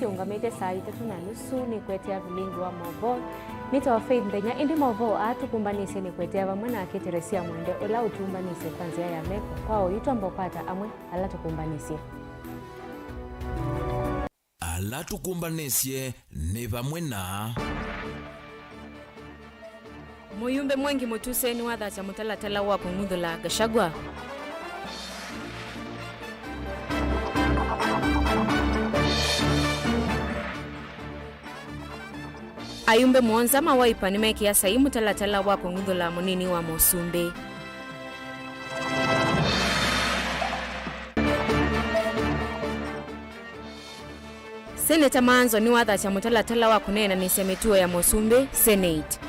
ciungamite saa 3:30 ni kwetea vilingi wa Movo nito Faith Ndenya indi Movo atukumbanise ni kwetea vamwe na Teresia Mwende ula utumbanise kwanzia ya meko kwao yutambo pata amwe ala tukumbanise ala tukumbanisye ni vamwe na Muyumbe mwengi mutuse ni wathacha mutalatala wa Kung'uthula Gachagua Ayumbe Mwonza mawaipa nimekia sai mutalatala wa Kung'uthula munini wa Mosumbe Seneta Manzo ni wathacha mutalatala wa kunena ni semetuo ya Mosumbe Senate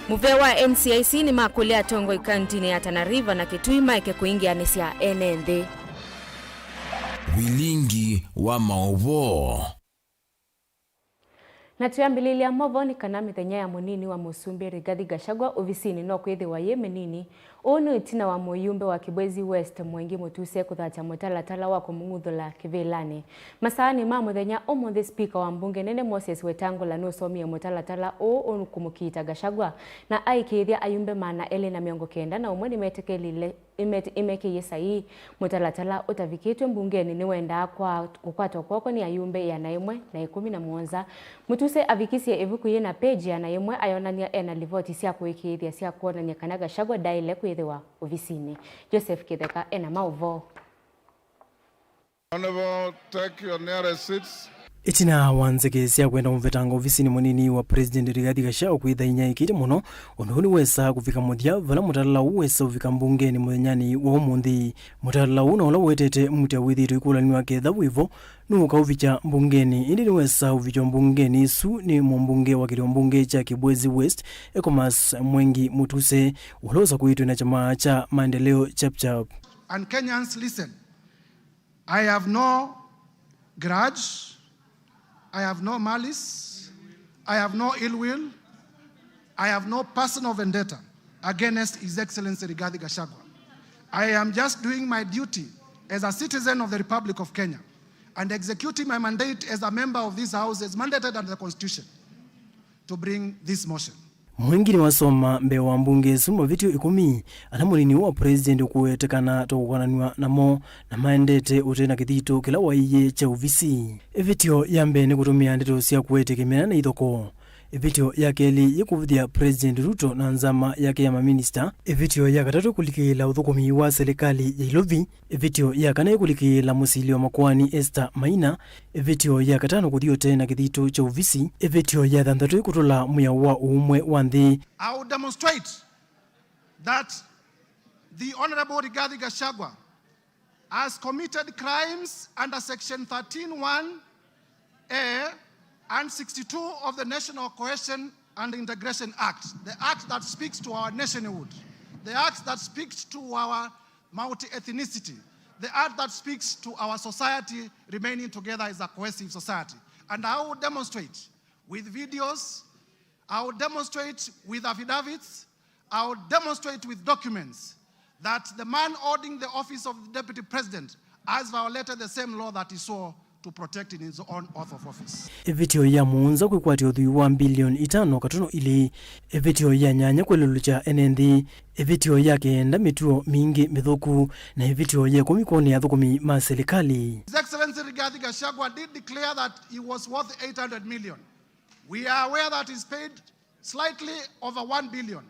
Muvea wa NCIC ni makulea tongo ikantini ya Tana River na Kitui maike kuingia nisia NND vilingi wa Movo na tuyambililia Movo ni kana mithenya ya munini wa Mosumbe Rigathi Gachagua ofisini no kwithiwa ye menini onu itina wa Muyumbe wa Kibwezi West Mwengi mutuse kuthacha mutalatala wa Kung'uthula kivilani masaani ma muthenya umuthi speaker wa mbunge nene Moses Wetangula no somia mutalatala onu kumukita Gachagua na aikithia ayumbe mana Elena miongo kenda na umwe nimetekelile imekiye sai mutalatala utavikitwe mbungeni ni wenda kwa kukwatwa kwako ni ayumbe ya naimwe na 17 mutuse avikisie evukuye na page ya naimwe ayonania ena livoti cia kuikithia cia kuonania kana Gachagua daile kwithiwa ofisini Joseph Kitheka ena Movo Honorable, take your nearest seats. Itina wanzekezia kwenda mvetanga ofisini munini wa President Rigathi Gachagua kwitha inya ikite muno ondu ni wesa kufika muthia vala mutalala uwesa ufika mbungeni muthenyani wa umuthi mutalala una ola wetete mutia withitu ikulani wake thawivo nuka uvicha mbungeni indi ni wesa uvicha mbungeni su ni mbunge wa kiri mbunge cha Kibwezi West Ecomas Mwengi mutuse ulosa kuitwa na chama cha maendeleo chapchap. And Kenyans, listen, I have no grudge, I have no malice, I have no ill will, I have no personal vendetta against His Excellency Rigathi Gachagua. I am just doing my duty as a citizen of the Republic of Kenya and executing my mandate as a member of this House as mandated under the Constitution to bring this motion. Mwengi ni wasoma mbe wa mbunge sumo vitio 10 ana mulini wa president kuetekana tokwananwa namo na maendete utena kithito kila waiye cha uvisi evitio yambe ni kutumia ndeto cia kuetekemena na ithoko evitio yakeli yikuvuthia President Ruto na nzama yake ya maminista evitio ya katatu kulikila uthukumi wa serikali ya Ilovi evitio ya kana kulikila musili wa makwani Esther Maina evitio ya katano kuthio tena kithito cha uvisi evitio ya thanthatu kutula muya wa umwe wa nthi. I will demonstrate that the Honorable Rigathi Gachagua has committed crimes under section 13(1)(a) and 62 of the National Cohesion and Integration Act, the act that speaks to our nationhood, the act that speaks to our multi-ethnicity, the act that speaks to our society remaining together as a cohesive society. And I will demonstrate with videos, I will demonstrate with affidavits, I will demonstrate with documents that the man holding the office of the Deputy President has violated the same law that he swore to protect in his own oath of office. Evitio ya muunza kwikwati uthui wa bilioni 5 katono ili evitio ya nyanya kwelulucha NND evitio ya kenda mituo mingi mithuku na evitio ya kumikoni ya thukumi ma serikali. His Excellency Rigathi Gachagua did declare that he was worth 800 million. We are aware that he's paid slightly over 1 billion,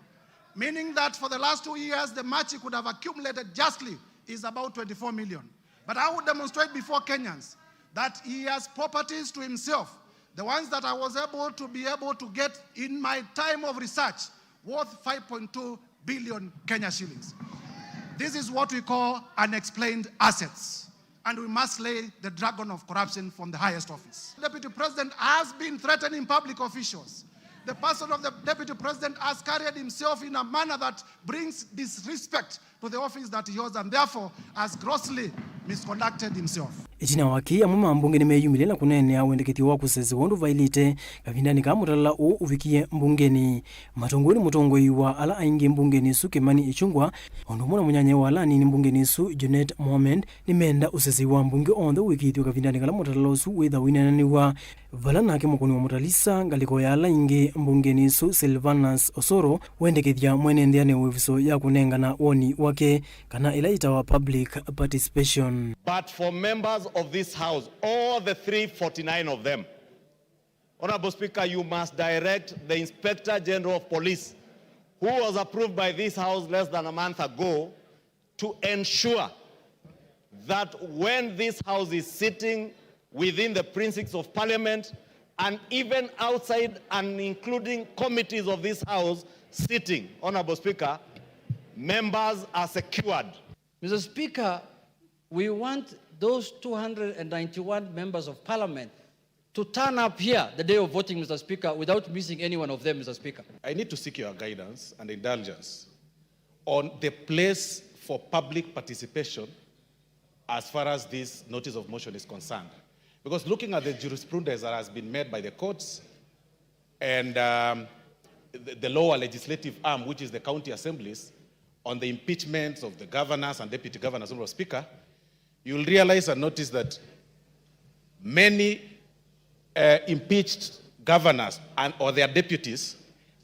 meaning that for the last 2 years the match he could have accumulated justly is about 24 million. But I will demonstrate before Kenyans that he has properties to himself, the ones that I was able to get in my time of research, worth 5.2 billion Kenya shillings. This is what we call unexplained assets, and we must slay the dragon of corruption from the highest office. The Deputy President has been threatening public officials. The person of the Deputy President has carried himself in a manner that brings disrespect to the office that he holds, and therefore has grossly misconducted himself. Itina waki amwe mambunge ni meyumile na kunene awendekithio wa kusezi wondu vailite kavindani ka mutalala u uvikie mbungeni matongoni mutongoi wa ala aingi mbungeni su Kimani Ichung'wah ondu muna munyanya wa ala nini mbungeni su Junet Mohamed ni menda usezi wa mbunge onde wikithio kavindani kala mutalala usu witha winananiwa vala nake mukuni wa mutalisa ngaliko ya ala ingi mbungeni su Sylvanus Osoro wendekithia mwenendeane weviso ya kunengana woni wake kana ila itawa public participation. But for members of this House, all the 349 of them, Honorable Speaker, you must direct the Inspector General of Police, who was approved by this House less than a month ago, to ensure that when this House is sitting within the precincts of Parliament and even outside and including committees of this House sitting, Honorable Speaker, members are secured. Mr. Speaker, we want those 291 members of Parliament to turn up here the day of voting, Mr. Speaker, without missing any one of them, Mr. Speaker. I need to seek your guidance and indulgence on the place for public participation as far as this notice of motion is concerned. Because looking at the jurisprudence that has been made by the courts and the lower legislative arm, which is the county assemblies, on the impeachments of the governors and deputy governors, Honorable Speaker, you'll realize and notice that many impeached governors or their deputies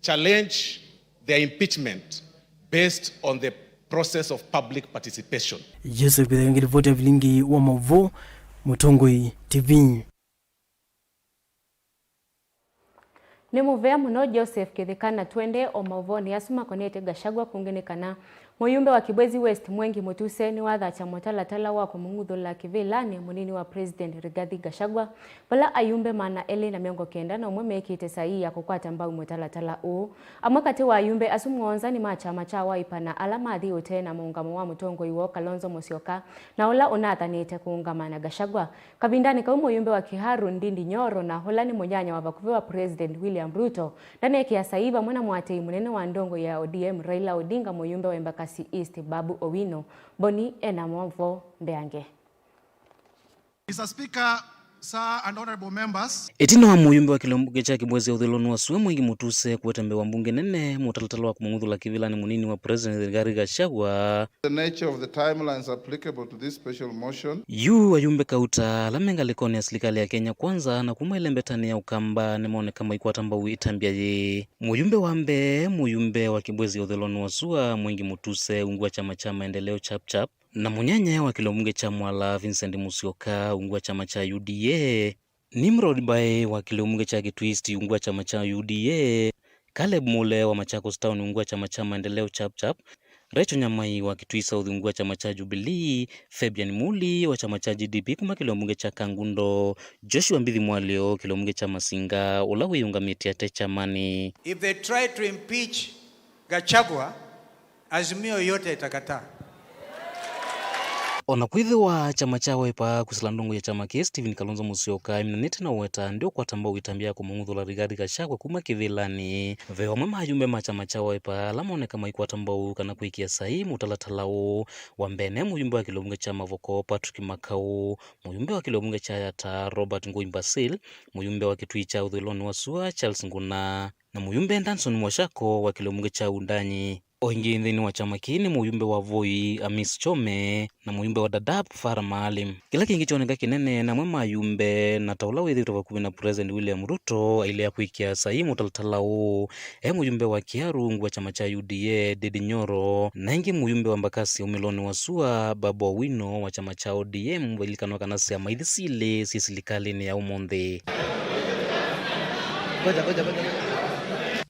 challenge their impeachment based on the process of public participation. Joseph Kithengeli vote vilingi wa Mavo Mutongoi TV. Ni muvea muno Joseph Kithekana twende o Mavoni asuma konete Gachagua kungenekana muyumbe wa Kibwezi West Mwengi Mutuse ni wathacha mutalatala wa kumunguthola kivilani munini wa President Rigathi Gachagua bala ayumbe mana eli na miongo kenda na umwe mekite sahi ya kukwata mbau mutalatala u amwakati wa ayumbe asumwonza ni machama cha waipana alama athi utena muungamo wa mutongo iwo Kalonzo Musyoka na ola unathanite kuungama na Gachagua kabindani ka muyumbe wa Kiharu Ndindi Nyoro na hola ni munyanya wa vakuvi wa President William Ruto ndane kia saiva mwana mwatei munene wa ndongo ya ODM Raila Odinga muyumbe wa Embakasi East Babu Owino Boni Enamwavo Mbeange. Mr. Speaker, sir and honorable members, Itina wa muyumbe wa kilombuge cha Kibwezi Udhiloni wa Suwe Mwengi Mutuse kuwetembe wa mbunge nene mutalatala wa kumungudhula kivilani munini wa President Rigathi Gachagua. The nature of the timelines applicable to this special motion. Yu ayumbe kauta lamenga likoni ya serikali ya Kenya kwanza na kumwele mbetani ya ukamba nemone kama ikuatamba uitambia ye. Muyumbe wambe muyumbe wa Kibwezi Udhiloni wa Suwe Mwengi Mutuse ungua chama cha maendeleo chap na munyanya wa kilombuge cha Mwala Vincent Musyoka ungua chama cha UDA. Nimrod Bae wa kilombuge cha Kitwist ungua chama cha UDA. Caleb Mule wa Machakos Town ungua chama cha maendeleo chap Rachel Nyamai wa Kitui South ungua chama cha Jubilee. Fabian Muli wa chama cha GDP kuma kilombuge cha Kangundo. Joshua Mbithi Mwalio kilombuge cha Masinga ulawi ungamiti ate chamani. If they try to impeach Gachagua, Azimio yote itakataa. Onakwithe wa chama cha Wiper kusilandongo ya chama kia Stephen Kalonzo Musyoka iminanete na weta ndio kwa tamba uitambia kumunguthola Rigathi Gachagua kuma kivilani veo mama ayumbe ma chama cha Wiper lamone kama ikuwa tamba kana kuikia sahi mutalatalao wa mbene muyumbe wa kilombuge cha Mavoko Patrick Makau muyumbe wa kilombuge cha Yata Robert Ngui Mbasil muyumbe wa Kitui cha Udhiloni wa Suwe Charles Nguna na muyumbe Danson Mwashako wa kilombuge cha Undanyi. Oingi ndini wa chama kini muyumbe wa Voi Amis Chome na muyumbe wa Dadaab Farah Maalim. Kila kingi choneka kinene na mwema ayumbe na taula wethi kutoka kubi na President William Ruto ile ya kuikia sahi mutalatalao muyumbe wa Kiharu wa chama cha UDA Ndindi Nyoro na ingi muyumbe wa Embakasi Umiloni wa Suwe Babu Owino wa chama cha ODM walikanwa kanasi ya maithisile sisilikali ni ya umonde.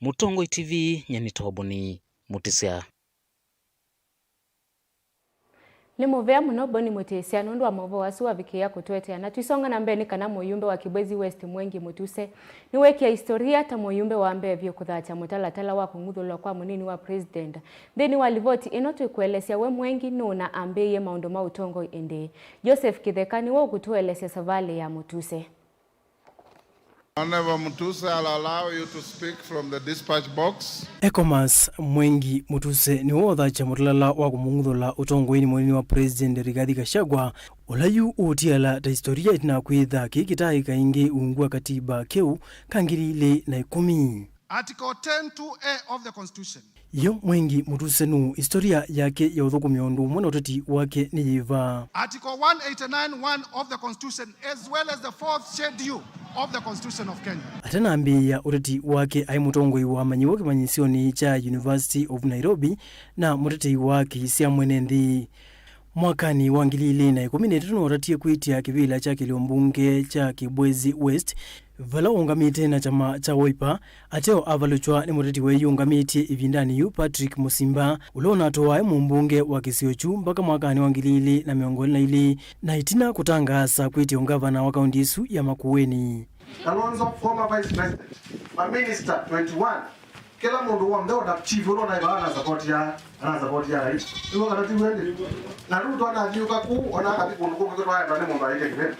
Mutongoi TV Nyanitoboni Mutisia. Ni muvea muno Boni Mutisia nundu wa Mavo wa Suwe vikia kutwetea na tuisonga na mbeni kana muyumbe wa Kibwezi West Mwengi Mutuse ni wekia historia ta muyumbe wa mbevyo kuthacha mutalatala wa kunguthola kwa munini wa President theni walivoti inotu kuelesia we Mwengi nuna ambeye maundu ma utongo ende Joseph Kithekani wa kutuelesia savale ya Mutuse. Honorable Mutuse, I'll allow you to speak from the dispatch box. Ecomas Mwengi Mutuse ni wothacha mutalala wa kumunguthola utongoini munini wa President Rigathi Gachagua ulayu utiala ta historia itina kwitha kikitai kaingi ungua katiba keu kangirili na 10. Article 10(2)(a) of the Constitution. Yo Mwengi Mutuse nu historia yake ya uthukumi ondu mwana utati wake ni yiva. Article 189(1) of the Constitution as well as the 4th schedule of the Constitution of Kenya. Atana ambia utati wake ai mutongoi wa manyiwa kimanyisioni cha University of Nairobi na mutati wake sia mwenendi. Mwakani wa 2013 uratie kuitia kivila cha kiliombunge cha Kibwezi West vala ungamite na chama cha Wiper ateo avaluchwa ni mutati we ungamite ivindani yu Patrick Musimba ulona atoa mumbunge wa Kisiochu mpaka mwakani wa 2022 na itina kutangasa kuitia ungavana wa kaunti isu ya Makueni. Kalonzo former vice president, my minister 21. Kila mundu wa mdeo na chief ulo na ibana support ya rais. Iwo kana tiwende. Na ruto ana jiuka ku ona kati kundu ko kwa ndo ne mundu aike kile.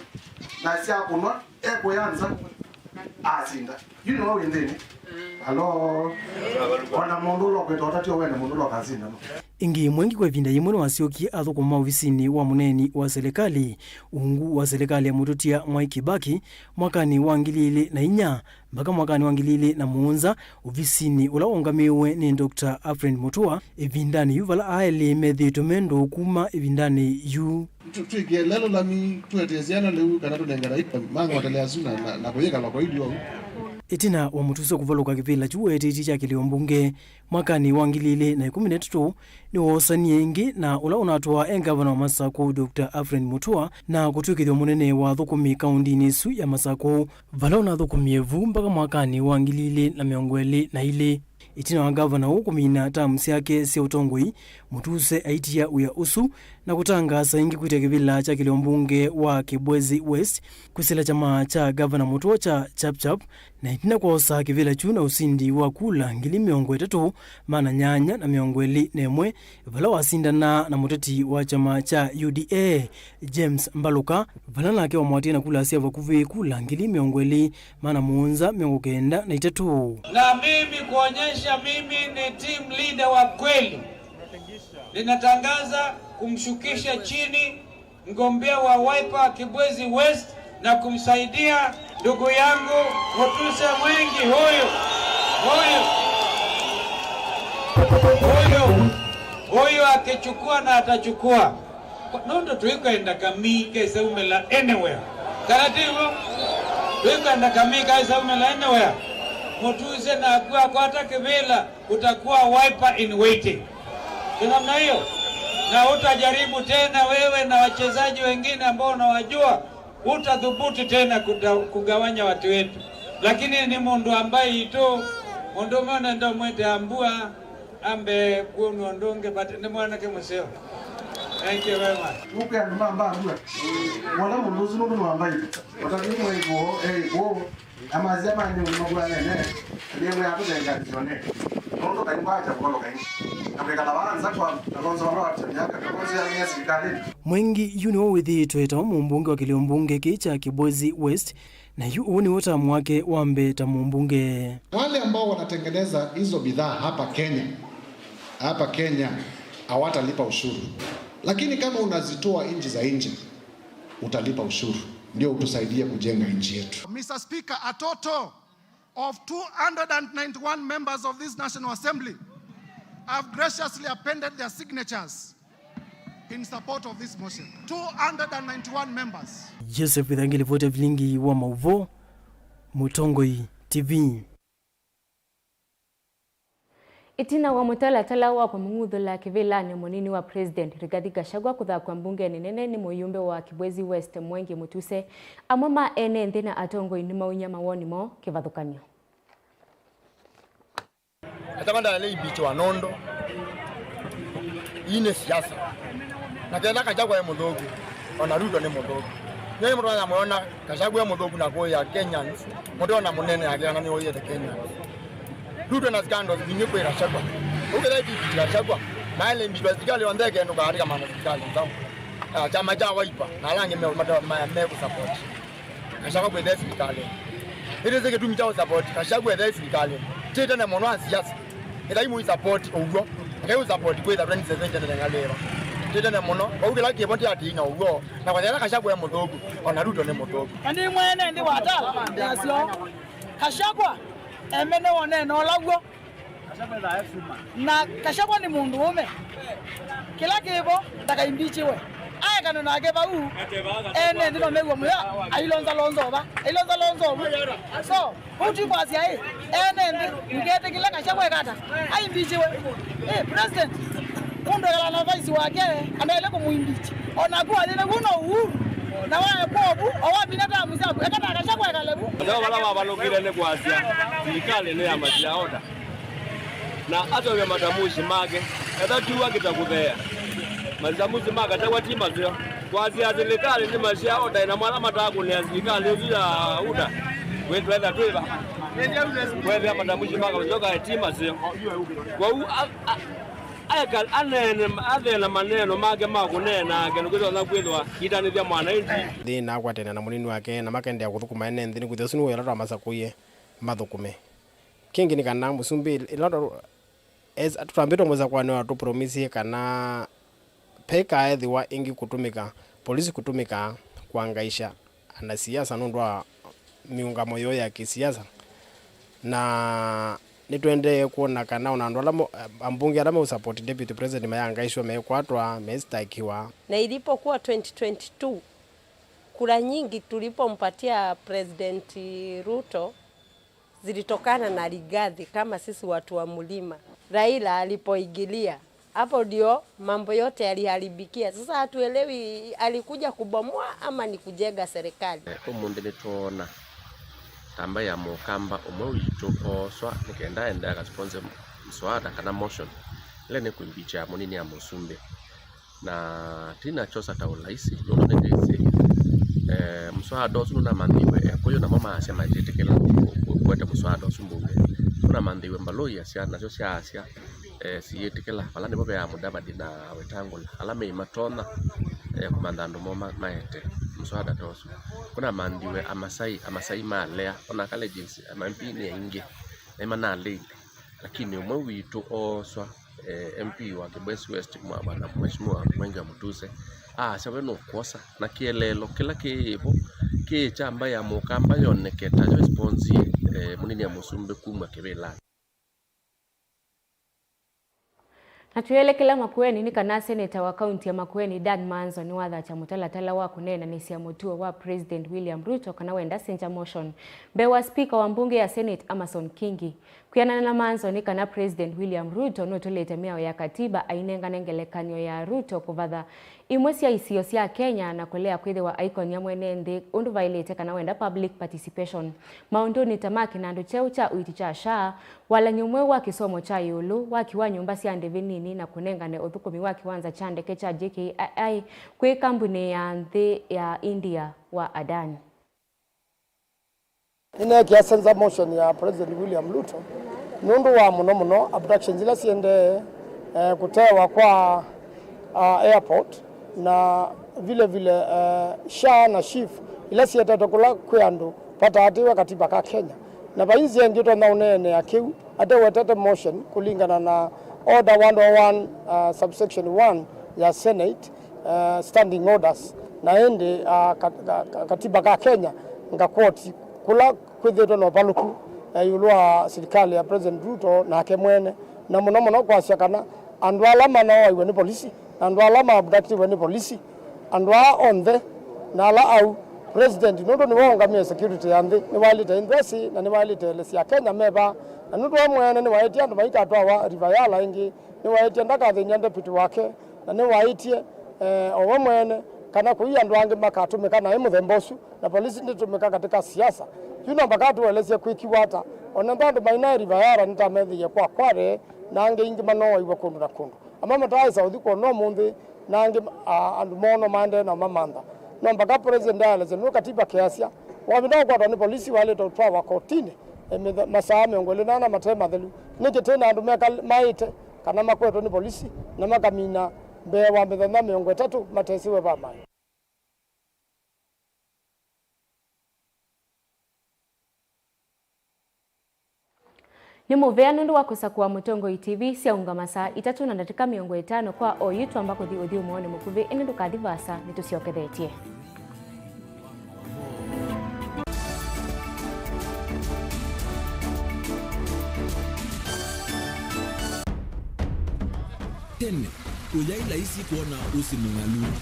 Na sia kunwa eko yanza asinda. You know we ndini. Hello. Wana mundu lo kweto tatio wene mundu lo kazinda. Ingi mwengi kwa vinda yimwe wasioki athukuma ofisini wa muneni wa serikali ungu wa serikali ya mututia Mwai Kibaki mwakani wa 2004 mpaka mwakani wa 2007 ofisini ula ungamiwe ni Dr. Alfred Mutua evindani yu vala aele methito mendo kuma evindani yu tuigie lelo lami tueteziana leu kana tunengara ipa mango telezuna na kuyeka la koidio. Itina wa Mutuse kuvaluka kivila chuwe titi cha kiliombunge mwakani wa 2013 ni wosanie ingi na ula unatoa engavana wa Masako Dr. Alfred Mutua na kutukithwa munene wa thukumi kaunti nisu ya Masako vala unathukumi vu mpaka mwakani wa 2022. Itina wa gavana ukumina tamu siake sia utongoi Mutuse aitia uya usu na kutangasa ingi kuitia kivila cha kiliombunge wa Kibwezi West kusila chama cha gavana Mutua cha Chapchap na itina kuosa kivila chuna usindi wa kula 300 mana nyanya na 201 vala wasindana na muteti wa chama cha UDA James Mbaluka vala nake wa mwatia na kula asia vakuvi kula 200 mana muunza 93. Na mimi kuonyesha mimi ni team leader wa kweli, ninatangaza kumshukisha chini mgombea wa Wiper Kibwezi West na kumsaidia ndugu yangu Mutuse Mwengi huyo akichukua na atachukua nondo tuikaenda kami kaisa umela anywhere taratibu tuikaenda kami kaisa umela anywhere Mutuse na akua kwata kivila utakuwa Wiper in waiting kinamna hiyo na utajaribu tena wewe na wachezaji wengine ambao unawajua utadhubuti tena kugawanya watu wetu, lakini ni mundu ambaye ito mundu mwana ndo mwete ambua ambe kuno ndonge but ni mwana ke museo. Thank you very much. Uke mbamba ambua wala mundu zinu ndo ambaye watani mwe amazema ni mugwa nene ndiye mwa kuzenga zone ndo kaimbacha kwa kaini Afrika lawanza kwa Kalonzo wa miaka Kalonzo ya miezi serikali. Mwengi yuni wawithi tweta mumbunge wa kiliombunge kicha Kibwezi West na yu uoni wota mwake wambe ta mumbunge. Wale ambao wanatengeneza hizo bidhaa hapa Kenya hawatalipa ushuru. Lakini kama unazitoa nchi za nje utalipa ushuru. Ndio utusaidie kujenga nchi yetu. Mr. Speaker, a total of 291 members of this National Assembly have graciously appended their signatures in support of this motion. 291 members. Joseph Withangili vote vilingi wa Mauvo, Mutongoi TV. Itina wa mutalatala wa kumunguthola kivila ni munini wa President Rigathi Gachagua kutha kwa mbunge nene ni muyumbe wa Kibwezi West Mwengi Mutuse amama ene nthina atongoi ni maunya mawoni mo kivathukanio. Atamanda le bicho wa nondo ine siasa na kenda Gachagua ya muthogu ona Ruto ni muthogu nyene mutwa na muona Gachagua ya muthogu na kwa ya Kenyans mutona munene agana ni oyete Kenya Ruto na scandals ni nyuko ya Gachagua ukela bicho Gachagua na ile bicho sikali ondeke ndo katika maana sikali nzao chama cha Wiper na lange me ku support Gachagua kwa desi sikali ire zeke tumita support Gachagua the serikali tete na mwana siasa ila mu support ugo ngai support kwetha friends zete na ngalero tete na mono bauge laki bonti ati na ugo na kwa thera Gachagua muthugu ona Ruto ne muthugu ani mwene ndi watala ndasio Gachagua emene one no lagwo na Gachagua ni mundu ume kila kibo ndakaimbichiwe aya kana nake bau ene ndino megwo muya ailonza lonzo so uti kwasi ai ene ndi ngete kila Gachagua kata aimbichiwe president mundu kala na vice wake anaele kumuimbichi ona kwa ile kuno uhuru na wae bobu owa binadamu zabu ekata Gachagua kalebu ndio wala wabalogire ne kwasia serikali ne amatia oda na hata wewe matamushi mage hata kiwa kitakuthea mazamuzi mage tawatima zio kwasia serikali ni mashia oda na mwana mataku ni serikali uzira uda wewe wenda tuiba wewe matamushi mage zoka etima zio kwa ayakal anena maneno mage makunena ngeno kwizo na kwithwa itanithia mwana inji thina gwatena na munini wake na makendea kuthukuma ene nthini kwithwa sinu wera masakuye mathukume kingi ni kana musumbi ilondo as tutambito mweza kwa ne tu promise kana peka ethiwa ingi kutumika polisi kutumika kuangaisha ana siasa nundwa miungamo yo ya kisiasa na nitwende kuona kana ona ndo alamo ambunge alamo support deputy president mayangaishwa mekwatwa mestakiwa na ilipokuwa 2022 kura nyingi tulipompatia president Ruto zilitokana na Rigathi kama sisi watu wa mlima. Raila alipoingilia hapo ndio mambo yote yaliharibikia. Sasa hatuelewi alikuja kubomoa ama ni kujenga serikali. Umunde nitona tamba ya mukamba umwe witoko swa nikenda enda ka sponsor mswada kana motion ile ni kuimbicha munini ya Musumbe na tina chosa taulaisi ndo ndezi mswada osunu na mandiwe koyo na mama asema jitekela kwenda mswada osumbunge kuna mandiwe mbaloya sia nacho sia asia siyetekela falani bobe ya mudabadi na wetangula alame imatona kumandando moma maete mswada tosu kuna mandiwe amasai malea ona kale jinsi amampini ya inge na imana late lakini umwe witu oswa MP wa Kibwezi West mwa bwana mheshimiwa Mwenga Mutuse sabe no kosa na kielelo kila kiivo kicha ambaye amukamba yoneketa jo response munini ya Musumbe kumwa kebela na tuyelekela Makueni ni kana seneta wa kaunti ya Makueni Dan Manzo ni watha cha mutalatala wa kunena ni cia mutuo wa President William Ruto kana wenda senja motion bewa speaker wa mbunge ya Senate Amason Kingi kuyana na Manzo ni kana President William Ruto no tulete miao ya katiba ainenga nengelekanyo ya Ruto kuvatha imwe cia isio cia Kenya na kulea kwithiwa icon ya mwene nthi undu violate kana wenda public participation maundu ni tamaki na ndu cheu cha uiti cha SHA wala nyumwe wa kisomo cha yulu wakiwa nyumba cia ndevinini na kunengane uthukumi wa kiwanza cha ndeke cha JKIA kwi kampuni ya nthi ya India wa Adani. Ine kia senza motion ya President William Ruto nundu wa muno abduction zila siende kutewa kwa airport na vile SHA na SHIF ila siete tokula kweandu pata atiwa katiba ka Kenya na bainzi engito na unene ya kiu ate wetete motion kulingana na order 101 subsection 1 ya Senate standing orders na ende katiba ka Kenya nga quote kula kwithito no paluku yulwa serikali ya President Ruto na kemwene na muno kwa kana andu alama no iwe ni polisi andu alama abductive ni polisi andu on the na ala au president nondo ni wongamia security yandi ni walite indwesi na ni walite lesi ya Kenya meba na nudo mwene ni waitia andu maika atwa rivayala ingi ni waitia ndaka thinyande pitu wake na ni waitie owo mwene kana kuia andu angi makatumika na imuthembosu na polisi nditumika katika siasa yuno bakatu welesia kwikiwata ona ndandu maina rivayala nitamethie kwa kware na angi ingi mano iwa kundu na kundu ama matai saudi ko no mundi na angi andu mono mande na mamanda no mpaka president ale no katiba kiasia wabida kwa ni polisi wale to twa wa kotini masaa miongole na matema thelu nike tena andu meka maite kana makweto ni polisi na makamina be wa mithana miongo 3 matesiwe baba. Ni muveano ndo wakusakua Mutongo TV cia ungamasa 3:50 kwa oyitu ambako thi uthi umuone mukuvi ene ndukathivasa nituciokethetie. Tene, uyaila isi kuona usimungalu.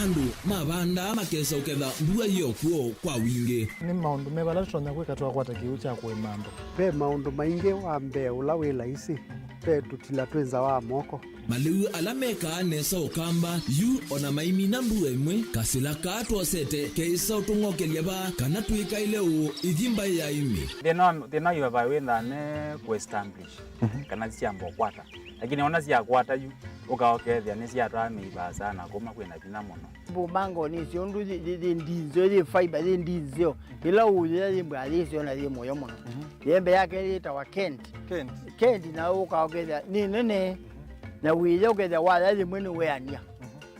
Andu mabanda makesa uketha mbua iyo kuo kwa wingi. Ni maundu mebala tutonya kwika twakwata kiu cha kwimambo. Pe maundu maingi wambe ula wila isi. Pe tutila twenza wa moko. Maliu alameka nesa ukamba yu ona maimi na mbua imwe kasila kato sete keisa utungokelia ba kana tuika ile u ithimba ya imi. Thina yu ba wenda ne ku establish kana ciambo kwata. Lakini ona cia kwata yu ukaokethia ni cia twami ba sana kuma kwina thina muno. Bumango ni cio ndu ndinzo ni fiber ni ndinzo ila uye ni mbali cio na moyo muno. Yembe yake itawa Kent na ukaokethia ni nene na wile ukethia wala ni mwene weania.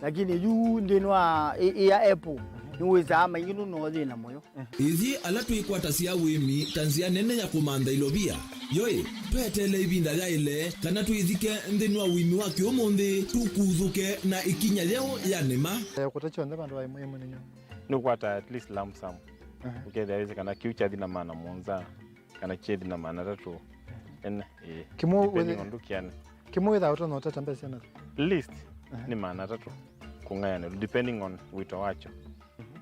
Lakini yu ndinwa ya Apple ni wiza maingi no thina moyo. Ithi ala tuikwata cia wimi tanzia nene ya kumanda ilobia. Yoi, twetele ibinda ya ile kana tuithike nthini wa wimi wa kiumuthi tukuthuke na ikinya leo ya nema. Kutacho nda bandu wa imwe ninyo. Nukwata at least lump sum. Ukethia weze kana kiucha thina mana monza kana chedi na mana tatu. En kimu ndukiane. Kimu without no tata mbese na. List ni mana tatu. Kungayana depending on wito wacho.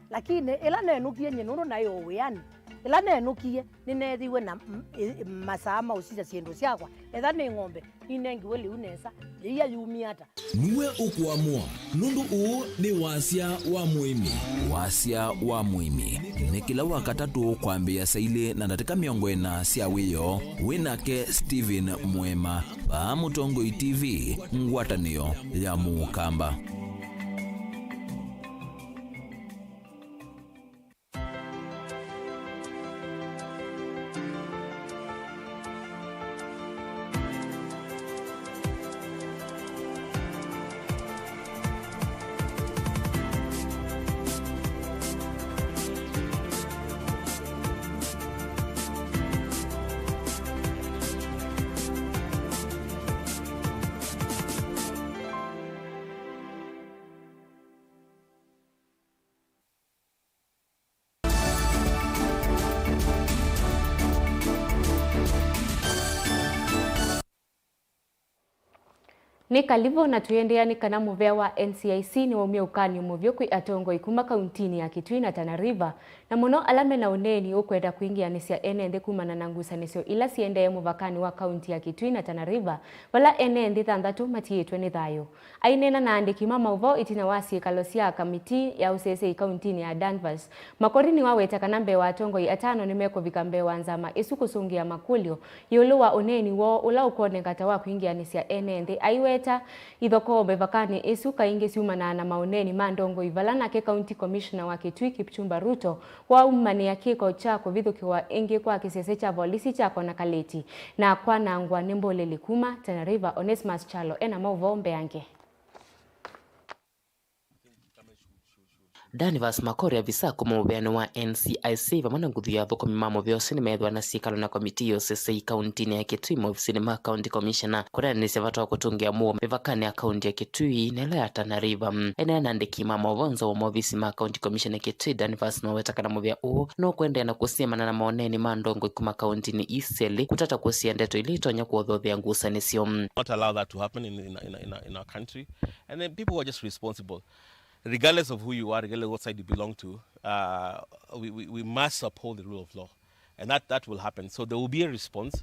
Lakini ila nenukie nyenuru nayo wiani ila nenukie ninethiwe na masama usija ciendu ciakwa etha ni ng'ombe inengiwe liu nesa iya yumiata niwe ukuamua nundu uu ni wasia wa muimi. Wasia wa muimi ni kila wakatatu kwambia saile na ndatika 40 cia wiyo winake Steven Mwema wa Mutongo TV ngwatanio ya Mukamba. Ni kalivo na tuyendeani kana muvea wa NCIC ni waumia ukani umuvyo kwi atongo ikuma kauntini ya Kitui na Tana River na muno alame na uneni ukwenda kuingia nisia enende kumana na ngusanisio ila siende muvakani wa kaunti ya Kitui na Tana River wala enende thandatu matietwe ni thayo. Ainena na andiki mama uvao itina wasi kalosia kamiti ya usese kauntini ya Danvers. Makorini waweta kanambe wa atongo atano nimeko vikambe wanzama isu kusungia makulio yulu wa uneni wo ula ukone katawa kuingia nisia enende aiwe ithoko bevakani isu kaingi siumana na maoneni mandongo ivalana ke county commissioner wa Kitui Kipchumba Ruto wa umani ya kiko chako vithukiwa ingi kwa kisese cha polisi chako na kaleti na kwa nangwa nembole likuma Tana River Onesmus Chalo ena mauvombe yange. Danvers Makoria visa kuma ubeano wa NCIC vamana nguthu ya thoko mimamo vyose ni methwa na sikalo na komiti yo sese kauntini ya Kitui ofisini ma county commissioner kura ni sevato kutungia muo mevakani ya kaunti ya Kitui nela ya Tana River ena nandiki mama vonzo wa ofisi ma county commissioner Kitui Danvers no wetakana muvya uo no kwenda na kusiemana na maoneni mandongo ikuma kauntini Iseli kutata kusia ndeto ilitonya kuodhothia ngusanisio. Not allow that to happen in our country, and then people who are just responsible. Regardless of who you are, regardless of what side you belong to, we must uphold the rule of law. And that will happen. So there will be a response.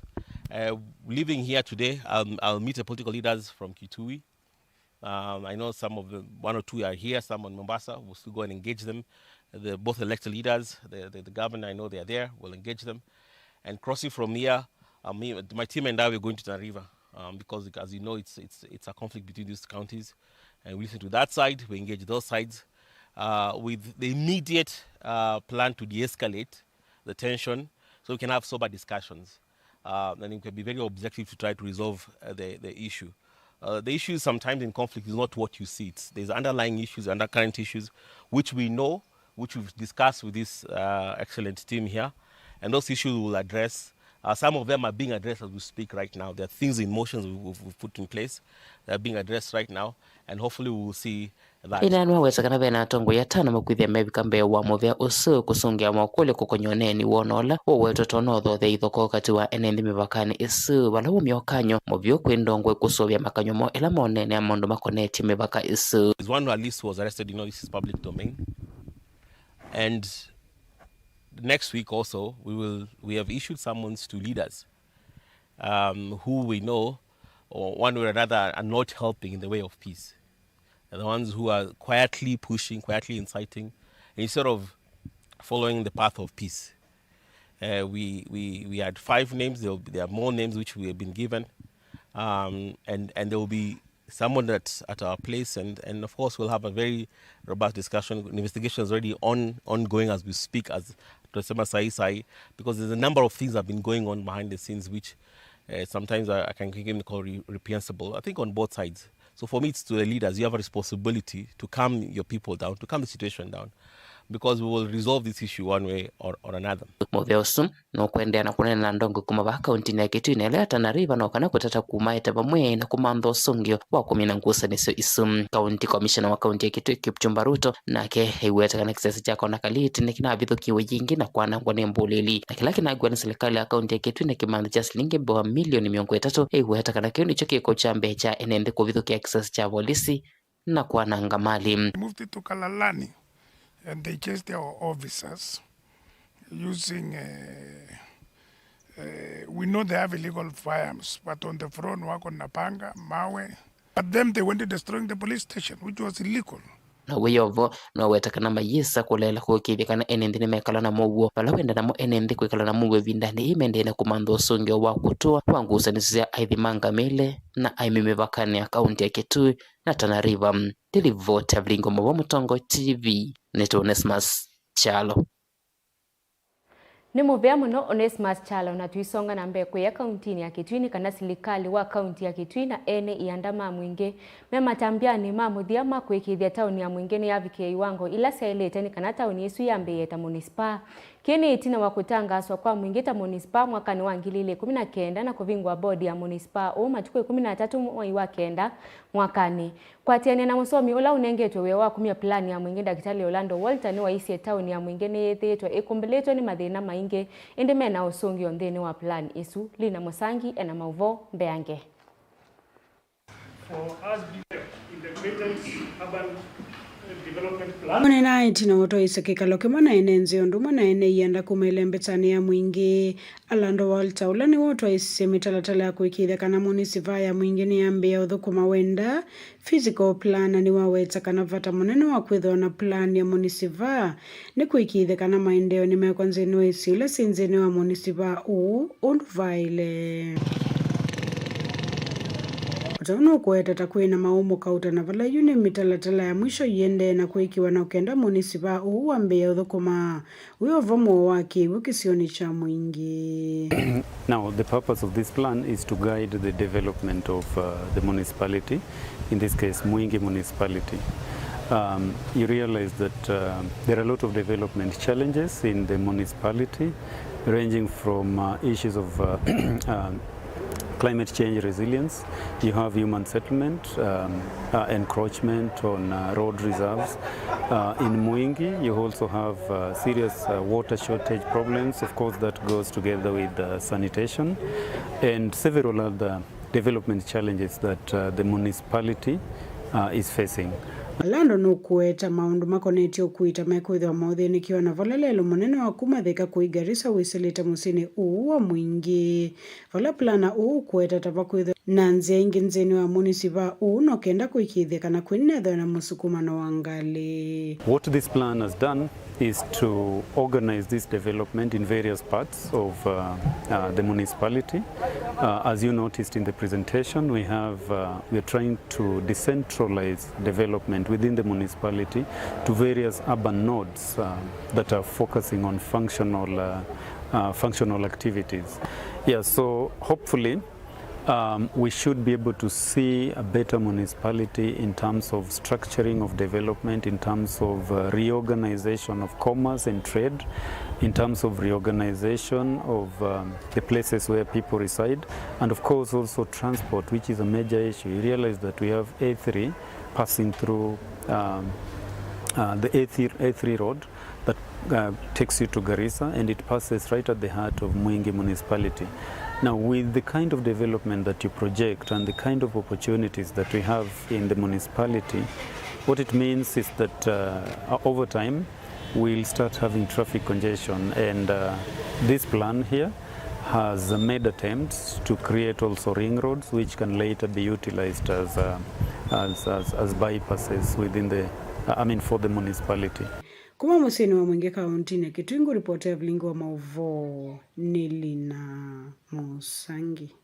Living here today, I'll meet the political leaders from Kitui. I know some of them, one or two are here, some on Mombasa. We'll still go and engage them. Both elected leaders, the governor, I know they are there. We'll engage them. And crossing from here, my team and I, we're going to Tana River. Because as you know, it's a conflict between these counties. And we listen to that side, we engage those sides with the immediate plan to de-escalate the tension so we can have sober discussions. And it can be very objective to try to resolve the issue. The issue sometimes in conflict is not what you see. There's underlying issues, undercurrent issues, which we know which we've discussed with this excellent team here, and those issues we'll address. Some of them are being addressed as we speak right now. There are things in motion we've put in place that are being addressed right now, and hopefully we will see that. Inanwa wezekana bena tongo ya tano mukwithia mebika mbe wa muthia usu kusungia mokole kukonyoneni wonola weto tonotho the ithoko kati wa enendi mibakani isu balawo myokanyo muvyo kwindongwe kusovya makanyomo ela monene amondo makoneti mibaka isu. One who at least was arrested, this is public domain, and next week also we have issued summons to leaders who we know or one way or another are not helping in the way of peace. And the ones who are quietly pushing, quietly inciting, instead of following the path of peace. We had 5 names. There are more names which we have been given, and there will be someone that's at our place, and of course we'll have a very robust discussion. Investigation is already ongoing as we speak, as Dr. Sai, because there's a number of things that have been going on behind the scenes which sometimes I can even call reprehensible, I think on both sides. So for me, it's to the leaders. You have a responsibility to calm your people down, to calm the situation down, because we will resolve this issue one way or another. Muvyosu no kwendea na kunena na ndongo kumaba kaunti ya Kitui na Tana River no kana kutata kumaita bamwe na kumando songyo wa kumina ngusa niso isum. County Commissioner wa kaunti ya Kitui Kipchumba Ruto nake heiweta kana kisasi chako na kaliti na kina bithukiwe jingi na kwana ngwane mbulili na kila kinagwa na serikali ya kaunti ya Kitui na kimanda cha shilingi bwa milioni 300 heiweta kana kio ndicho kiko cha mbecha enende kubithukia kisasi cha polisi na kwana ngamali. Moved it to Kalalani and they chased their officers using we know they have illegal firearms, but on the front wako na panga mawe, but them they went to destroying the police station, which was illegal. Na weyovo no wetakana mayisa kulela kukithikana enendi ni mekala na muguo pala wenda namo enendi kwikala na muguo vindani imende na kumando songyo wa kutua wangusa nisia aithimanga mele na aimimivakani ya kaunti ya Kitui na Tana River. Tilivota vlingo mwa Mutongo TV neto Onesmus Chalo. Ni muvea muno Onesmus Chalo na tuisonga na mbeko ya kaunti ya Kitui ni kana serikali wa kaunti ya Kitui na ene iandama mwinge mema tambiani mamuthia makwikithia tauni ya mwinge ni yavikia iwango ila sailete ni kana tauni isu ya Mbeya ta municipal kini itina wa kutangaswa kwa mwinge ta municipal mwakani wa 2019 na kuvingwa bodi ya municipal o matuko 13 mwai wa kenda mwakani kwa tiania na musomi ula unengetwe we wa kumia plani ya mwinge Daktari Orlando Walter ni wa isi tauni ya mwinge ni yethetwa ikumbiletwa ni mathina mainge indi mena usungio nthini wa plan isu Lina Musangi ena mauvo mbeange. For us in the greatest urban development plan. Mwana na itina woto isakikalo kemana enenzi onduma na ene yanda kumelembetani ya mwingi Orlando Walter ulani woto isemi talatala ya kuikithia kana municipal ya mwingi ni ya Mbeya uthukuma wenda physical plan ni waweta kana vata munene wa kwithwa na plan ya municipal ni kuikithia kana maendeo ni mekwanzeni wa isi ule sinzeni wa municipal unduvaile. Utauno kuweta takwina maumu kauta na vala yune mitalatala ya mwisho yende na kuikiwa na ukenda municipal wa Mbeya uthukuma uyo vomo waki wikisioni cha mwingi. Now the purpose of this plan is to guide the development of the municipality, in this case Mwingi municipality. You realize that there are a lot of development challenges in the municipality, ranging from issues of climate change resilience. You have human settlement, encroachment on road reserves. In Mwingi, you also have serious water shortage problems. Of course, that goes together with sanitation and several other development challenges that the municipality is facing. Orlando no kueta maundu makoneti okuita mekwithwa mauthi nikiwa na valalelo munene wa kumathika kuigarisa wisilita musini wa mwingi vala plana kueta tabakwithwa na nzia ingi nzeni wa municipal no kenda kuikithia kana kwinethwa na musukumano wa ngali. What this plan has done is to organize this development in various parts of the municipality. As you noticed in the presentation, we are trying to decentralize development within the municipality to various urban nodes that are focusing on functional activities. Yeah, so hopefully We should be able to see a better municipality in terms of structuring of development, in terms of reorganization of commerce and trade, in terms of reorganization of the places where people reside, and of course also transport, which is a major issue. You realize that we have A3 passing through the A3 road that takes you to Garissa, and it passes right at the heart of Mwingi municipality. Now, with the kind of development that you project and the kind of opportunities that we have in the municipality, what it means is that over time, we'll start having traffic congestion, and this plan here has made attempts to create also ring roads, which can later be utilized as bypasses within the, for the municipality. Kuma musini wa Mwingi kaunti Kitui, ripoti ya Vilingo wa Mauvo Nilina Musangi.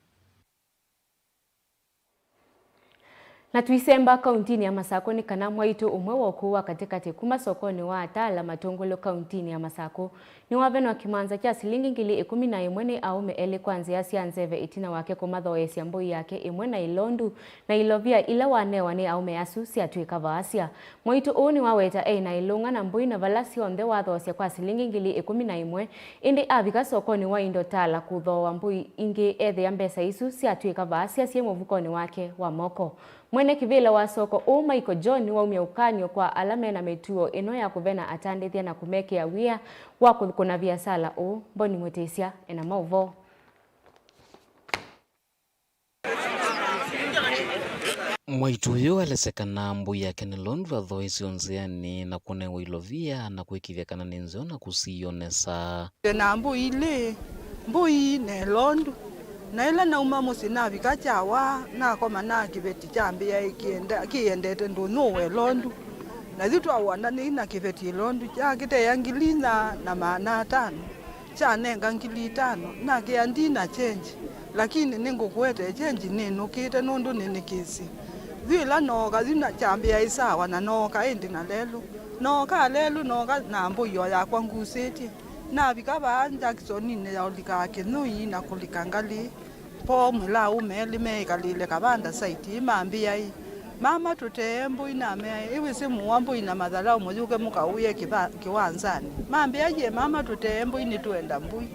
Na tuisemba kauntini ya Masako ni kana mwaitu umwe wokuwa katikati kuma sokoni wa atala matongolo kauntini ya Masako ni waveno wa kimanza cha silingi ngili 11 ni aume ele kwanza ya sianzeve itina wake kumadhoesi ya mboi yake imwe na ilondu na ilovia ila wanewa ni aume asu siatuika vaasia. Mwaitu uni waweta na ilunga na mboi na valasi onde wadhosia kwa silingi ngili 11 indi avika sokoni wa indotala kudho wa mboi ingi edhe ya mbesa isu siatuika vaasia siye mvukoni wake wa moko. Mwene kivila wa soko Michael John wa umeukanyo kwa alame na metuo ino ya kuvena atandithia na kumeke ya wia wako kuna biasala Boni Mutesia ena mauvo. Mwaitu huyo alesekana mbu yake ni londu adhoesi onzeani na kunewa ilovia na kuikivya kana ninzeo na kusiyonesa. Na mbu ile, mbu ne londu. Na ila na umamu sinavi kachawa na koma na kiveti chambi ya kiendete ndunuwe londu. Na zitu awana ni na kiveti londu cha kite yangilina na maana 5. Cha nenga ngili 5 na kiandina change. Lakini ningu kuwete change ninu kite nundu ninikisi. Zila noka zina chambi ya isawa na noka endi na lelu. Noka lelu noka na mbu ya kwa nguseti. Na vikaba anja kisonine ya ulikake nui na kulikangali. Po mwila umeli meekalile kabanda saiti imambia hii. Mama tutembu iname iwe simu wambu ina madhala umujuke muka uye kiwanzani. Mambia je mama tutembu inituenda mbui.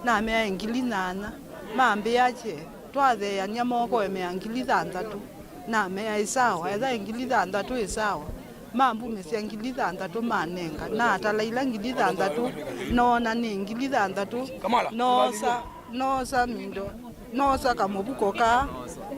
Na mea ingili nana. Mambia je tuadhe ya nyamoko emea ingili dhandatu. Na mea isawa edha ingili dhandatu isawa. Mambu mesi ingili dhandatu manenga. Na atala ila ingili dhandatu. Nona ni ingili dhandatu. Nosa mindo. Nosa kamubuko ka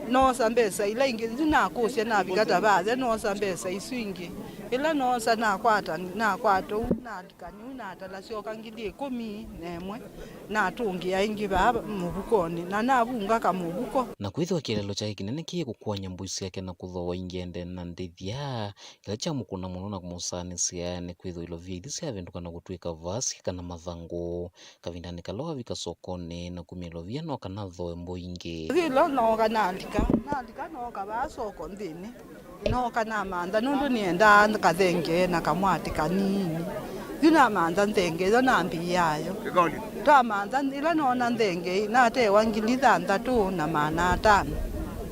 nosa mbesa ila ingi zinakusya na bigata baze nosa mbesa iswingi ila nosa na kwato na likanyu na talasyo kangili 10 nemwe na tungi ya ingi baba mubukoni na nabunga kamubuko na kwithwa kilelo cha kinene kie kukwanya mbuisi yake na kuthowa ingende na ndithia kila cha mukuna muno na kumusani siane kwithwa ilovia ithisi avenduka na gutwika vasi kana mathango kavindani kaloa vika sokoni na kumilovia no kana thoe mboingi hilo no kana nalika no kaba soko ndini no kana manda nundu nienda kathenge na kamwati kanini Yuna manda ndenge zo nambi yayo. Twa manda ila nona ndenge na te wangiliza ndatu na maana 5.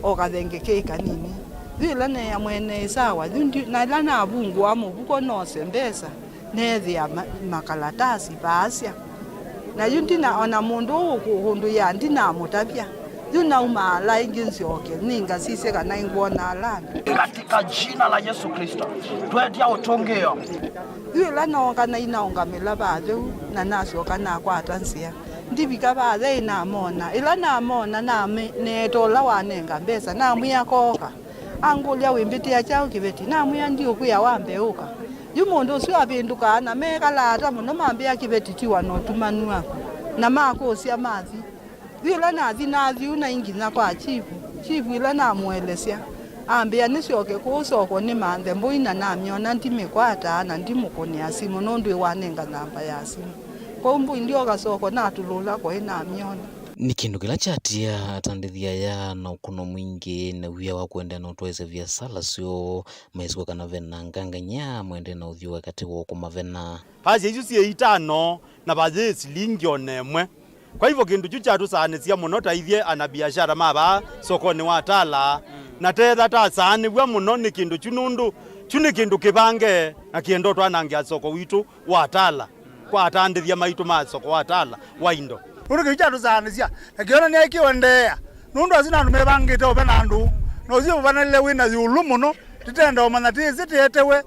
Oka ndenge keka nini. Zila ne ya mwene sawa. Na ila na abungu wa mubuko no sembesa. Nezi ya makalatasi baasya. Na yunti na ona mundu hundu ya ndina mutabia. Yuna umala inginsi oke. Ninga sise kana ingona alanda. Katika jina la Yesu Kristo. Tuetia utongeo. Yula no kana inaongamela badhu na naso kana kwatansia ndibika badhe ina mona ila na mona na ne tola wanenga mbesa na muyakoka angulya wimbiti ya chao kibeti na muya ndio kuya wambeuka yumundu sio abinduka na mekala ata muno mambia kibeti tiwa no tumanua na makosi amazi yula nazi una ingina kwa chifu ila na muelesya ambia nisioke kusoko ni mande mboina namyona ndimikwata na ndimukoni asimu nondwe wanenga namba ya asimu kwa mbu ndio kasoko natulula kwa namyona ni kindu kila chatia atandithia ya na ukuno mwingi na wia wa kuenda na utweze vya sala sio maisiko kana vena nganganya mwende na uthio wakati wa kumavena baje yusi 5 na baje silingi onemwe Kwa hivyo kindu chucha tusanisia muno taithie ana biashara maba sokoni wa Tala na tetha ta sani bwa muno ni kindu chunundu chuni kindu kibange na kiendo twanangia soko witu wa Tala kwa atandithia maitu ma soko wa Tala wa indo nundu kicha tusanisia na kiona ni kiondea nundu azina ndu mebangite obena ndu no zio banale wina yulu muno titenda omana tetewe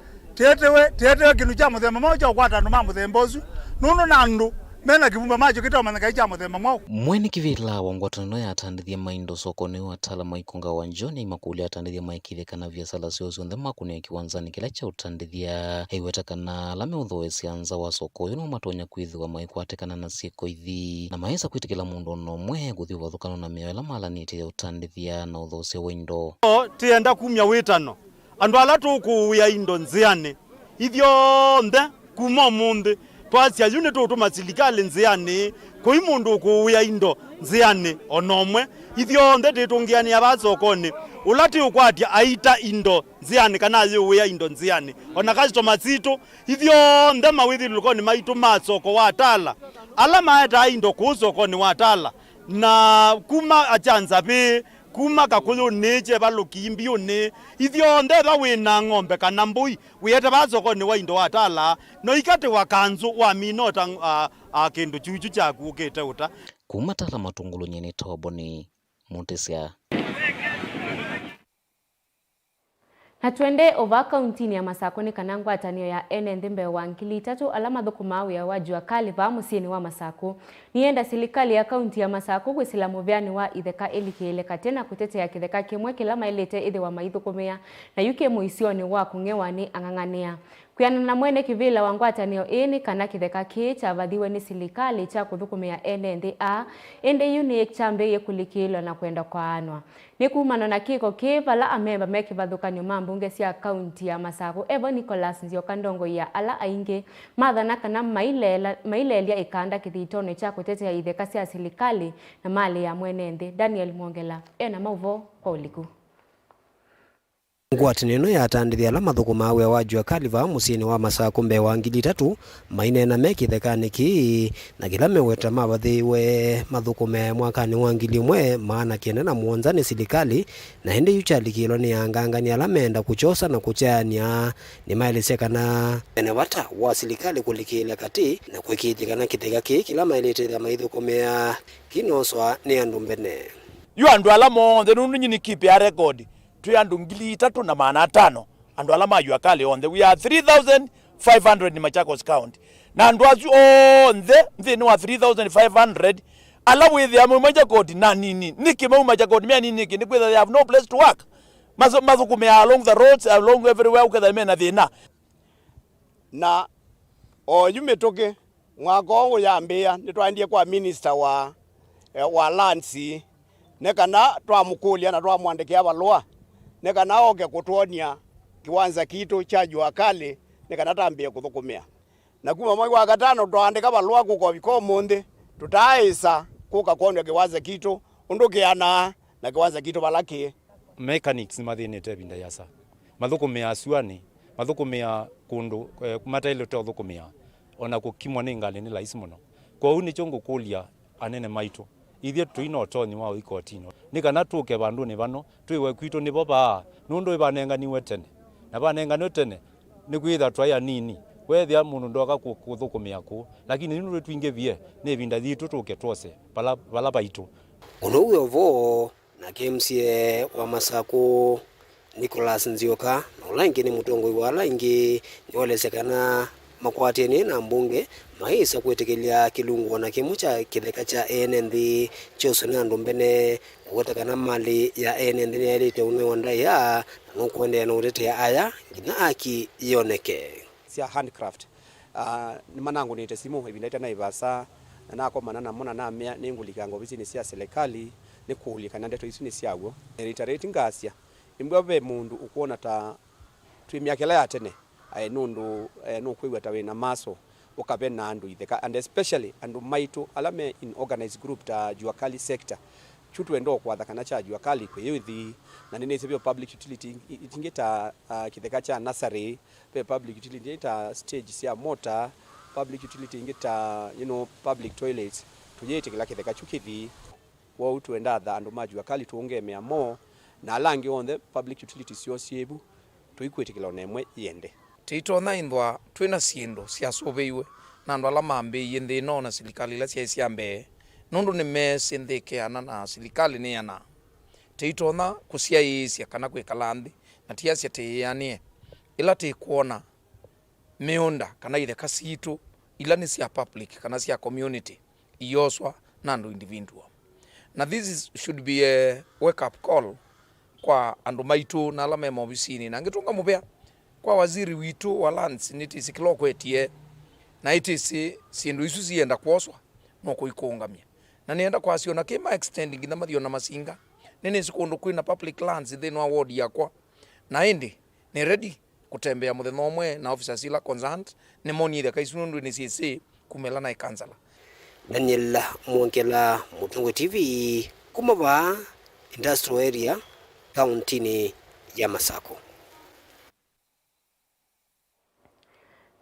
kindu cha muthemba moja kwata andu ma muthemba ucu nundu na ndu mena kivumba macho kitomana kai cha muthemba mwao mwene kivila wa ngwatano ya atandithia maindo sokoni wa Tala maikunga wa Njoni makuli atandithia maikithekana biasala cio nthe makune kiwanzani kila cha utandithia heiwetakana lame uthoesi anza wa soko uyu no matonya kwithiwa maikwatekana na ciiko ithi na maisa kwitikila mundu no mwe guthi wathukano na mioyo la malanite ya utandithia na uthoesi wa indo tienda kumya witano andu ala tukuya indo nziani ithio nthe kuma munthi twasia yune tutuma silikali nziani koi mundu kuya indo nziani onomwe ithio nthe titungiani abasokoni ulati ukwatia aita indo nziani kana yuya indo nziani ona customer situ ithio nthe mawithi lukoni maitu masoko wa Tala ala maeta indo kusokoni wa Tala na kuma achanza bi kuma kakuyu neche balukimbi une ithio nthe ba wina ng'ombe kana mbui wiyete basokoni wa indo wa Tala no ikate wakanzu wa minota kindu chuchu cha kukete uta kuma Tala matungulu nyene toboni Mutesia. Na twende ova kauntini ya Masako kana ngwatanio ya enenthi mbe wa ngili 3 alama thukuma ya wa jua kali va musiini wa Masako nienda serikali ya kaunti ya Masako gwisila muvyani wa itheka elikieleka tena kutetea kitheka kimwe kila mailete ithe wa maithukumia na yuke muisioni wa kung'ewani ang'ang'ania kwiana na mwene kivila wa ngwatanio ini kana kitheka ki chavathiwe ni serikali cha kuthukumia enenthi ende uni chambe kulikilo na kwenda kwa anwa ni kumana na kiko kivala amemba mekivathukanio mambunge cia kaunti ya Masako Evo Nicholas Nzioka ndongo ya ala aingi mathana kana mailelia ikanda kithitono cha kutetea itheka cia serikali na mali ya mwenenthi Daniel Mwongela ena mauvo kwa uliku ngwatanio ya atandithia ala mathukuma wa jua kali va musiini wa Masako mbe wa ngili 3 mainena mekithekani ki na kila meweta mavathiwe mathukume mwakani wa ngili 1 maana kienda na muonzani serikali na hindi yuchalikilo ni angangani ala menda kuchosa na kuchania ni maelese kana ene wata wa serikali kulikile kati na kwikithikana kitheka ki kila maelete ya maithukumia kinoswa ni andu mbene yu andu ala monthe nundu nyini keep ya record tu andu ngili 3 na maana 5 andu ala majua kali on the we are 3500 ni Machakos County na andu azu nthe ni wa 3500 ala withi amu Machakos na nini niki mu Machakos mia nini niki ni kwitha they have no place to work mathukume along the roads along everywhere uketha mena thina na yumetoke mwaka wangu yambia nitwaendie kwa minister wa lands ne kana twamukulia na twamwandikia balua ne kana oke kutuonia kiwanza kitu cha jua kali ne kana tambie kuthukumia na kuma mwaka wa gatano twaandika balua kuko biko munde tutaisa kuka kuonia kiwanza kitu undukiana na kiwanza kitu balaki mechanics ni mathinite binda yasa mathukumia asuani mathukumia kundu kumataile tuthukumia ona kukimwa ni ngali ni laisi muno kwa uni chongo kulia anene maitu ithie tuino tonyi wa ikotino ni kana tuke bandu ni bano twiwe kwitu ni boba nundu ibanenganiwe tene na banenganwe tene ni kwitha twaya nini wethia mundu ndoka kuthukumia ku lakini nundu twinge vie ni binda thitu tuke twose bala baitu unowe ovo na KMCA wa Masako Nicholas Nzioka na ulangi ni mutongoi wa langi nyolesekana makwateni na mbunge maisa kwetekelia kilungu na kimucha kitheka cha enenthi chosoni andu mbene ugotakana mali ya enenthi ni elite unwe wandaya na nukwendea na utetea aya ngina aki ioneke cia handcraft ni manangu ni tesimu ibindaita na ibasa na nako manana mona na mea ni ngulikango bizi ni cia serikali ni kuulika na ndeto isu ni ciaguo reiterate ngacia imbwe mundu ukuona ta twimya kela ya tene nundu no kwigwa ta wina maso ukabe na andu itheka and especially andu maitu alame in organized group ta jua kali sector chutu endo kwatha kana cha jua kali kwe yuthi na nini sivyo public utility itingeta kitheka cha nursery pe public utility ita stage cia motor public utility ingeta public toilets tuyete kila kitheka chukithi wa utuenda tha andu majua kali tuongemea mo na alangi on the public utilities yosiebu tuikwete kila onemwe yende titona indwa twina siendo cia sobeiwe na andu ala mambe yende no na serikali la cia ciambe nundu ni mesi ndike ana na serikali ni ana titona kusia isia kana kwikala nthi na tia cia tianie ila tikuona meunda kana ile kasitu ila ni cia public kana cia community ioswa na andu individual na should be a wake up call kwa andu maitu na ala memo obisini na ngitunga mupea kwa waziri witu wa lands nitisi kilokwetie na itisi sindu isu sienda kuoswa no kuikungamia na nienda kwasiona kima extending na mathio na masinga nini sikundu kwina public lands thino ward yakwa na indi ni ready kutembea muthenya umwe na officers ila concerned ni monire kaisundu ni CC kumela na ikansala Daniel Mwongela, Mutungu TV, kumaba industrial area kaunti ya Masako.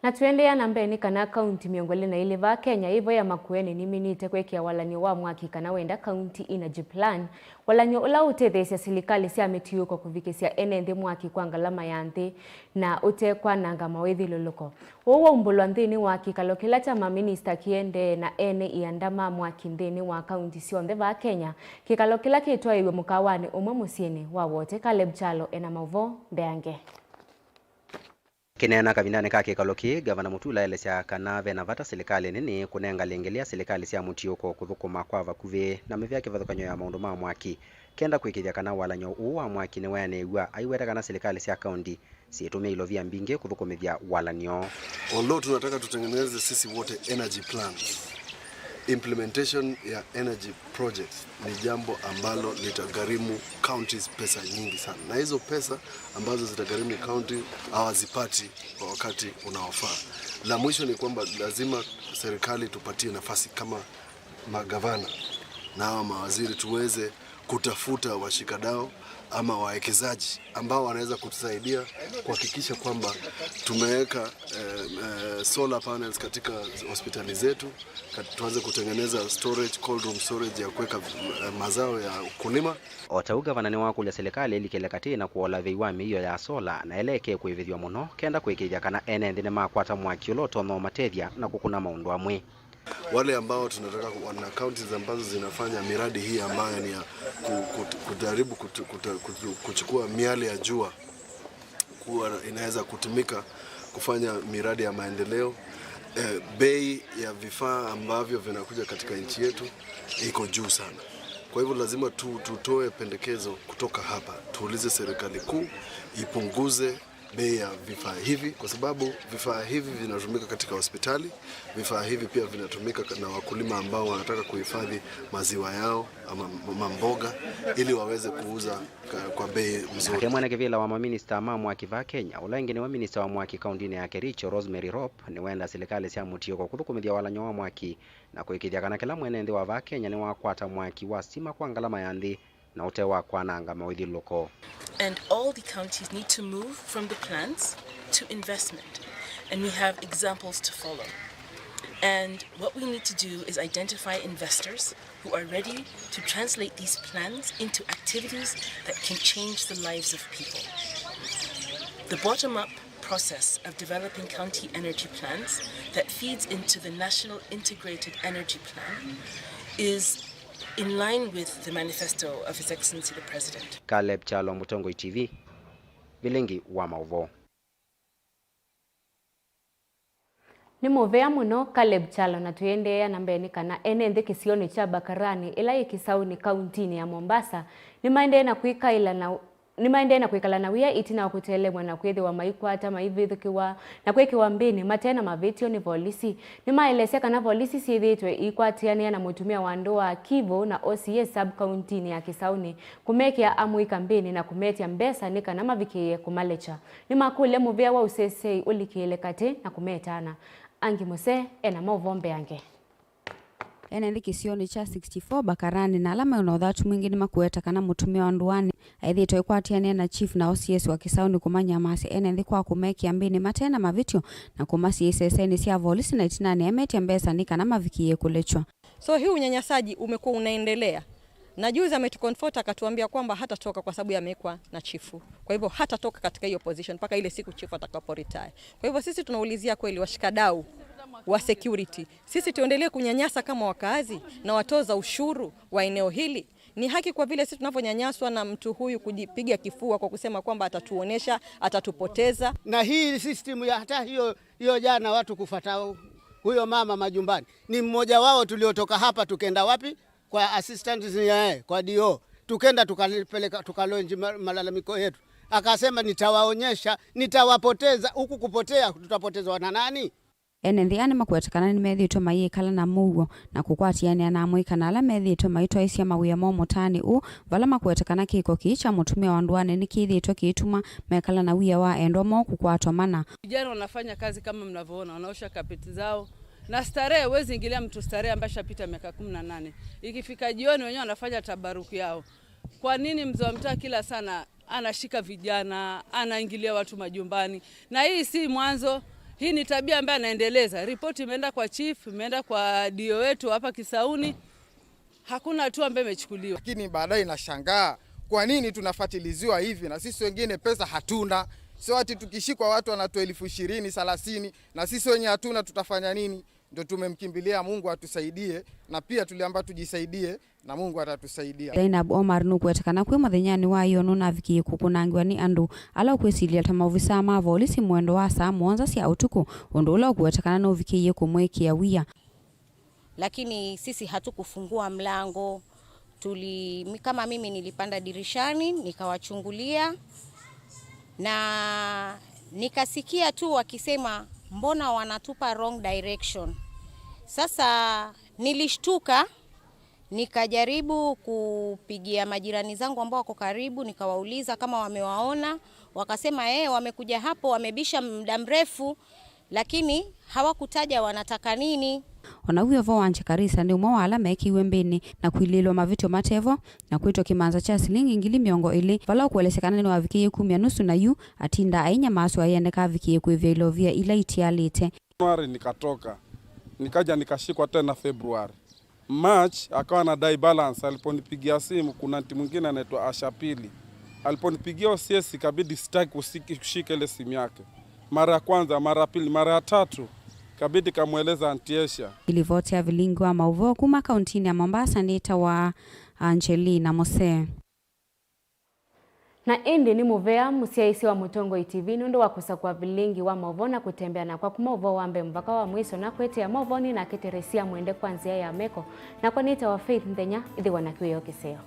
Na tuendea na mbeni kana kaunti miongole na ile va Kenya hivyo ya Makueni ni minite kwekia walanyo wa mwaki kana wenda kaunti energy plan walanyo ula utethesia serikali cia mitiuko kuvikisia enende mwaki kwa ngalama ya nthi na utekwa nanga mawethi luluko wowo umbulwa nthini wa kikalo kila cha maminista kiende na ene iandama mwaki nthini wa kaunti cionthe va Kenya kikalo kila kitwaiwe mukawani umwe musieni wa wote Caleb Chalo ena mauvo mbeange. Kinena kavinane ka kikalo ki gavana Mutula elesya kana vena vata serikali nini kunenga lengelea serikali cia mutiuko kuthukuma kwa vakuvi na mivya kivathukanyo ya maundu ma mwaki kenda kwikithia kana walanyo wa mwaki ni wanewa aiweta kana serikali cia kaunti situmia ilovia mbingi kuthukumithia walanyo. Although tunataka tutengeneze sisi wote energy plans, implementation ya energy projects ni jambo ambalo litagharimu counties pesa nyingi sana, na hizo pesa ambazo zitagharimu county hawazipati kwa wakati unaofaa. La mwisho ni kwamba lazima serikali tupatie nafasi kama magavana na mawaziri tuweze kutafuta washikadau ama wawekezaji ambao wanaweza kutusaidia kuhakikisha kwamba tumeweka solar panels katika hospitali zetu, tuanze kutengeneza storage, cold room storage ya kuweka mazao ya ukulima. Otauga vanani wako ya serikali likelekati na kuola veiwami hiyo ya sola na eleke kuivithwa muno kenda kwikithia kana ene ndine makwata mwaki uloto no matethia na kukuna maundu amwe. Wale ambao tunataka wana counties ambazo zinafanya miradi hii ambayo ni ya kujaribu kuchukua miale ya jua kuwa inaweza kutumika kufanya miradi ya maendeleo. Bei ya vifaa ambavyo vinakuja katika nchi yetu iko juu sana. Kwa hivyo lazima tutoe pendekezo kutoka hapa, tuulize serikali kuu ipunguze bei ya vifaa hivi, kwa sababu vifaa hivi vinatumika katika hospitali. Vifaa hivi pia vinatumika na wakulima ambao wanataka kuhifadhi maziwa yao ama mboga ili waweze kuuza kwa bei nzuri. Akemwana kivila wa maminista ma mwaki va Kenya ulangine wa minista wa mwaki kaunti ya Kericho Rosemary Rop ni wenda serikali cia mutiuko kuthukumithia walanyo wa mwaki na kuikithia kana kila mwenende wa va Kenya ni wakwata mwaki wa stima kwa ngalama ya nthi na utewa kwa nanga mawithi loko. And all the counties need to move from the plans to investment. And we have examples to follow. And what we need to do is identify investors who are ready to translate these plans into activities that can change the lives of people. The bottom-up process of developing county energy plans that feeds into the National Integrated Energy Plan is in line with the manifesto of His Excellency the President. Caleb Chalo, Mutungu TV, Vilingi wa Mauvo. Ni movea muno Caleb Chalo na tuendea na mbeni kana enende kisioni cha Bakarani ila ikisauni kauntini ya Mombasa ni maende na kuikala na wia itina wa kutelemwa na kwethi wa maikwata maivithukiwa na kwekiwa mbini matena mavitio ni polisi ni maelesea kana polisi siithitwe ikwatiania na mutumia wa ndoa Kivu na OCA sub countini ya Kisauni kumekia amuika mbini na kumetia mbesa ni kana mavikie kumalecha ni makule muvia wa usesei ulikiele kati na kumetana Angi Mose ena mauvombe ange. Enende kisioni cha 64 Bakarani na alama unaothatu mwingi ni makueta kana mutumia wa nduani aithitwe ikwatiania na chief na OCS wa Kisauni kumanya masi enende kwa kumekia mbini matena mavitio na kumasi iseseni cia volisi na itinani emetia mbesa ni kana mavikie kulechwa. So hii unyanyasaji umekuwa unaendelea. Na juzi ametuconfort akatuambia kwamba hatatoka kwa sababu yamekwa na chifu. Kwa hivyo hatatoka katika hiyo position mpaka ile siku chifu atakapo retire. Kwa hivyo sisi tunaulizia kweli washikadau wa security, sisi tuendelee kunyanyasa kama wakazi na watoza ushuru wa eneo hili? Ni haki kwa vile sisi tunavyonyanyaswa na mtu huyu kujipiga kifua kwa kusema kwamba atatuonesha, atatupoteza. Na hii system ya hata hiyo jana watu kufuata huyo mama majumbani ni mmoja wao tuliotoka hapa tukenda wapi kwa assistant kwa DO, tukenda tukapeleka tukalonji malalamiko yetu, akasema nitawaonyesha, nitawapoteza. Huku kupotea tutapotezwa na nani? Enendiani makwetekana ni methito mayikala na mugo na kukwatiania na amwikana ala methito maitwa isia mawia momo tani vala makwetekana kiko kicha mutumia wanduane ni kithito kituma mekala na wia wa endo mo kukwatwa mana. Vijana wanafanya kazi kama mnavyoona, wanaosha kapeti zao na starehe. Wezi ingilia mtu starehe ambaye shapita miaka 18. Ikifika jioni wenyewe wanafanya tabaruku yao. Kwa nini mzee wa mtaa kila sana anashika vijana, anaingilia watu majumbani? Na hii si mwanzo. Hii ni tabia ambayo anaendeleza. Ripoti imeenda kwa chief, imeenda kwa DO wetu hapa Kisauni. Hakuna hatua ambayo imechukuliwa. Lakini baadaye nashangaa kwa nini tunafuatiliziwa hivi na sisi wengine pesa hatuna. Sio ati tukishikwa watu wanatoa 20,000, 30 na sisi wenyewe hatuna, tutafanya nini? Ndio tumemkimbilia Mungu atusaidie, na pia tuliamba tujisaidie na Mungu atatusaidia. Zainab Omar nukwetekana kwe muthenyani wayo nunaviki kukunangiwa ni andu ala kwesilia ta maofisa ma polisi mwendo wa saa monza cia utuku undu ula kwetekana no vikiye kumwekia wia. Lakini sisi hatukufungua mlango. Kama mimi nilipanda dirishani nikawachungulia na nikasikia tu wakisema mbona wanatupa wrong direction. Sasa nilishtuka, nikajaribu kupigia majirani zangu ambao wako karibu, nikawauliza kama wamewaona. Wakasema wamekuja hapo, wamebisha muda mrefu, lakini hawakutaja wanataka nini. Onawio vo wanje karisa ndi umwe wala mekiwe mbini na kuililo mavito matevo na kuito kimanza cha silingi ngili miongo ili vala kuelesekana ni wavikie 10 na yu atinda ainya masu ayende kavikie kuivya ilovia ila itialite. Januari nikatoka, nikaja nikashikwa tena Februari. March akawa na dai balance, aliponipigia simu kuna mtu mwingine anaitwa Asha Pili. Aliponipigia OCS ikabidi sitaki kushika ile simu yake. Mara ya kwanza, mara ya pili, mara ya tatu kabidi kamweleza Antiesha. Ilivotea vilingi wa mauvo kuma kauntini ya Mombasa nita wa Angelina Mose. Na indi ni muvea musiaisi wa Mutongo TV nundu wa kusakwa vilingi wa mauvo na kutembea na kwa kumovo wambe mbaka wa mwiso na kwete ya mauvo ni na keteresia mwende kwanzia ya meko na kwa nita wa Faith Ndenya idhi wanakiwe kiseo.